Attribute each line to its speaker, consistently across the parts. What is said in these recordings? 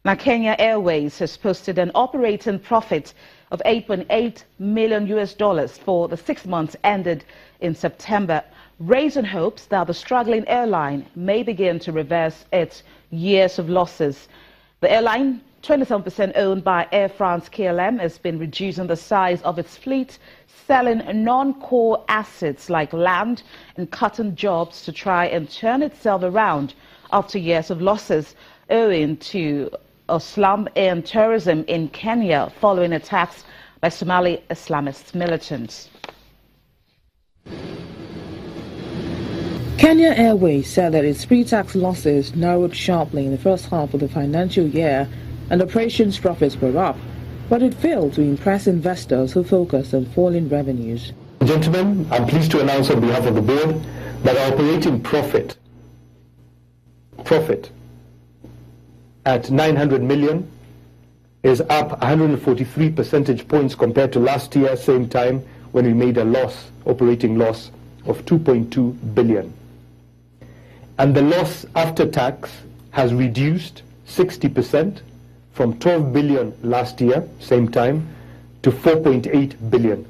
Speaker 1: Now, Kenya Airways has posted an operating profit of $8.8 million for the 6 months ended in September, raising hopes that the struggling airline may begin to reverse its years of losses. The airline, 27% owned by Air France-KLM, has been reducing the size of its fleet, selling non-core assets like land and cutting jobs to try and turn itself around after years of losses owing to a slump in tourism in Kenya following attacks by Somali Islamist militants.
Speaker 2: Kenya Airways said that its pre-tax losses narrowed sharply in the first half of the financial year and operations profits were up, but it failed to impress investors who focused on falling revenues.
Speaker 3: Gentlemen, I'm pleased to announce on behalf of the board that our operating profit at 900 million is up 143 percentage points compared to last year, same time, when we made a operating loss of 2.2 billion. And the loss after tax has reduced 60% from 12 billion last year, same time, to 4.8 billion.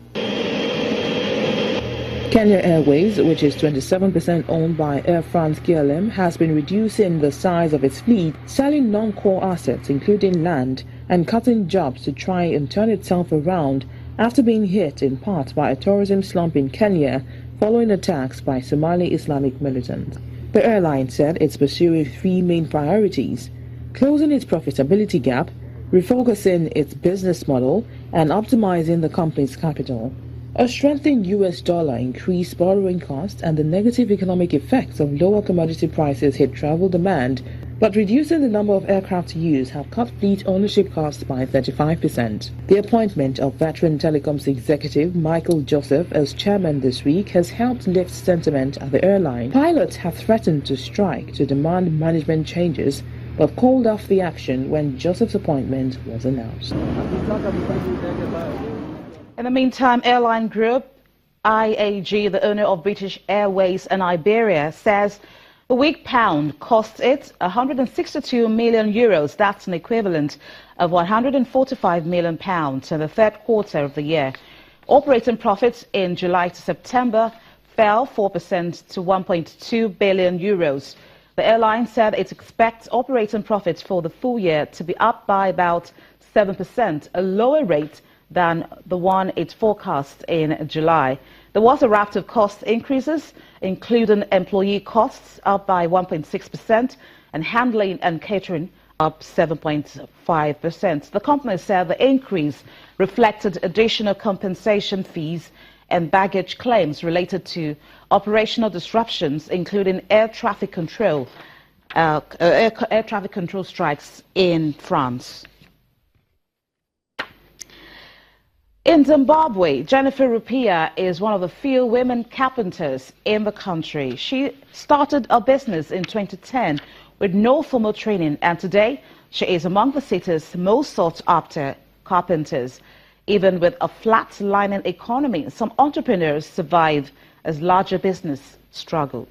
Speaker 2: Kenya Airways, which is 27% owned by Air France-KLM, has been reducing the size of its fleet, selling non-core assets including land, and cutting jobs to try and turn itself around after being hit in part by a tourism slump in Kenya following attacks by Somali Islamic militants. The airline said it's pursuing three main priorities: closing its profitability gap, refocusing its business model, and optimizing the company's capital. A strengthened US dollar, increased borrowing costs, and the negative economic effects of lower commodity prices hit travel demand, but reducing the number of aircraft used have cut fleet ownership costs by 35%. The appointment of veteran telecoms executive Michael Joseph as chairman this week has helped lift sentiment at the airline. Pilots have threatened to strike to demand management changes, but called off the action when Joseph's appointment was announced.
Speaker 1: In the meantime, airline group IAG, the owner of British Airways and Iberia, says the weak pound costs it 162 million euros. That's an equivalent of 145 million pounds in the third quarter of the year. Operating profits in July to September fell 4% to 1.2 billion euros. The airline said it expects operating profits for the full year to be up by about 7%, a lower rate than the one it forecast in July. There was a raft of cost increases, including employee costs up by 1.6% and handling and catering up 7.5%. The company said the increase reflected additional compensation fees and baggage claims related to operational disruptions, including air traffic control strikes in France. In Zimbabwe, Jennifer Rupiya is one of the few women carpenters in the country. She started a business in 2010 with no formal training, and today she is among the city's most sought-after carpenters. Even with a flat-lining economy, some entrepreneurs survive as larger business struggle.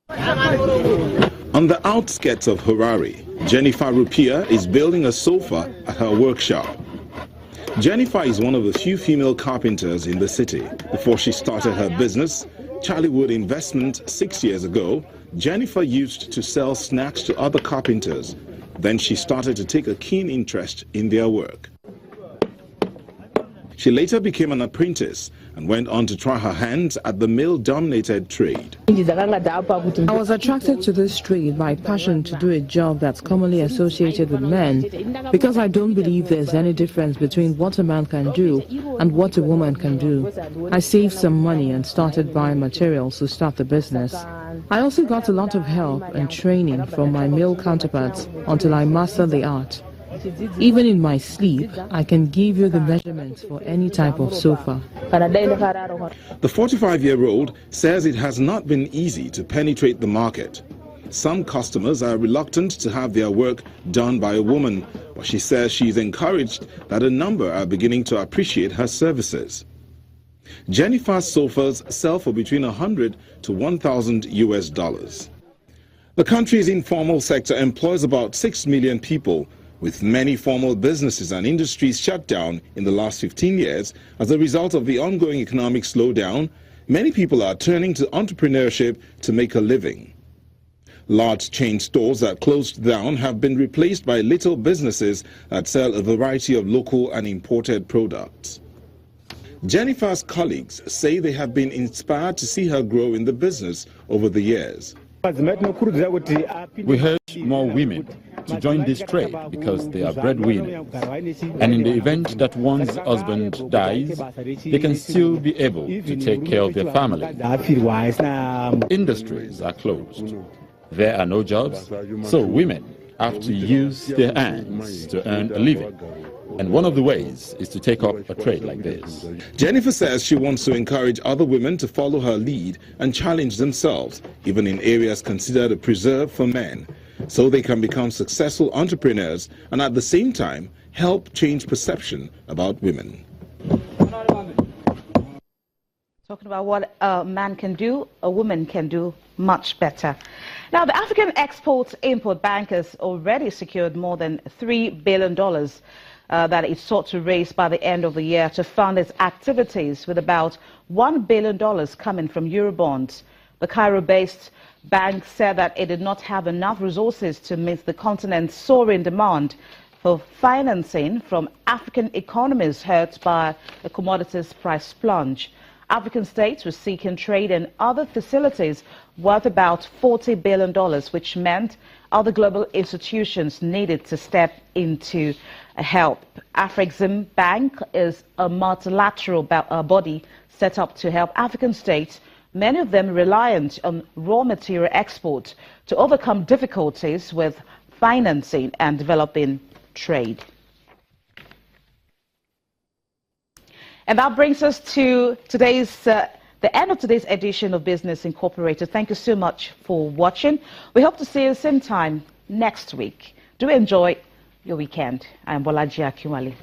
Speaker 4: On the outskirts of Harare, Jennifer Rupiya is building a sofa at her workshop. Jennifer is one of the few female carpenters in the city. Before she started her business, Charliewood Investment, 6 years ago, Jennifer used to sell snacks to other carpenters. Then she started to take a keen interest in their work. She later became an apprentice and went on to try her hands at the male-dominated trade.
Speaker 2: I was attracted to this trade by passion to do a job that's commonly associated with men, because I don't believe there's any difference between what a man can do and what a woman can do. I saved some money and started buying materials to start the business. I also got a lot of help and training from my male counterparts until I mastered the art. Even in my sleep, I can give you the measurements for any type of sofa.
Speaker 4: The 45-year-old says it has not been easy to penetrate the market. Some customers are reluctant to have their work done by a woman, but she says she's encouraged that a number are beginning to appreciate her services. Jennifer's sofas sell for between $100 to $1,000 US. The country's informal sector employs about 6 million people, with many formal businesses and industries shut down in the last 15 years as a result of the ongoing economic slowdown. Many people are turning to entrepreneurship to make a living. Large chain stores that closed down have been replaced by little businesses that sell a variety of local and imported products. Jennifer's colleagues say they have been inspired to see her grow in the business over the years.
Speaker 5: We urge more women to join this trade because they are breadwinners. And in the event that one's husband dies, they can still be able to take care of their family. Industries are closed. There are no jobs, so women have to use their hands to earn a living. And one of the ways is to take up a trade like this.
Speaker 4: Jennifer says she wants to encourage other women to follow her lead and challenge themselves, even in areas considered a preserve for men, so they can become successful entrepreneurs and at the same time help change perception about women.
Speaker 1: Talking about what a man can do, a woman can do much better. Now, the African Export-Import Bank has already secured more than $3 billion that it sought to raise by the end of the year to fund its activities, with about $1 billion coming from Eurobonds. The Cairo-based bank said that it did not have enough resources to meet the continent's soaring demand for financing from African economies hurt by the commodities price plunge. African states were seeking trade and other facilities worth about $40 billion, which meant other global institutions needed to step in to help. Afrexim Bank is a multilateral body set up to help African states, many of them reliant on raw material export, to overcome difficulties with financing and developing trade. And that brings us to the end of today's edition of Business Incorporated. Thank you so much for watching. We hope to see you same time next week. Do enjoy your weekend. I'm Bolaji Akinwale.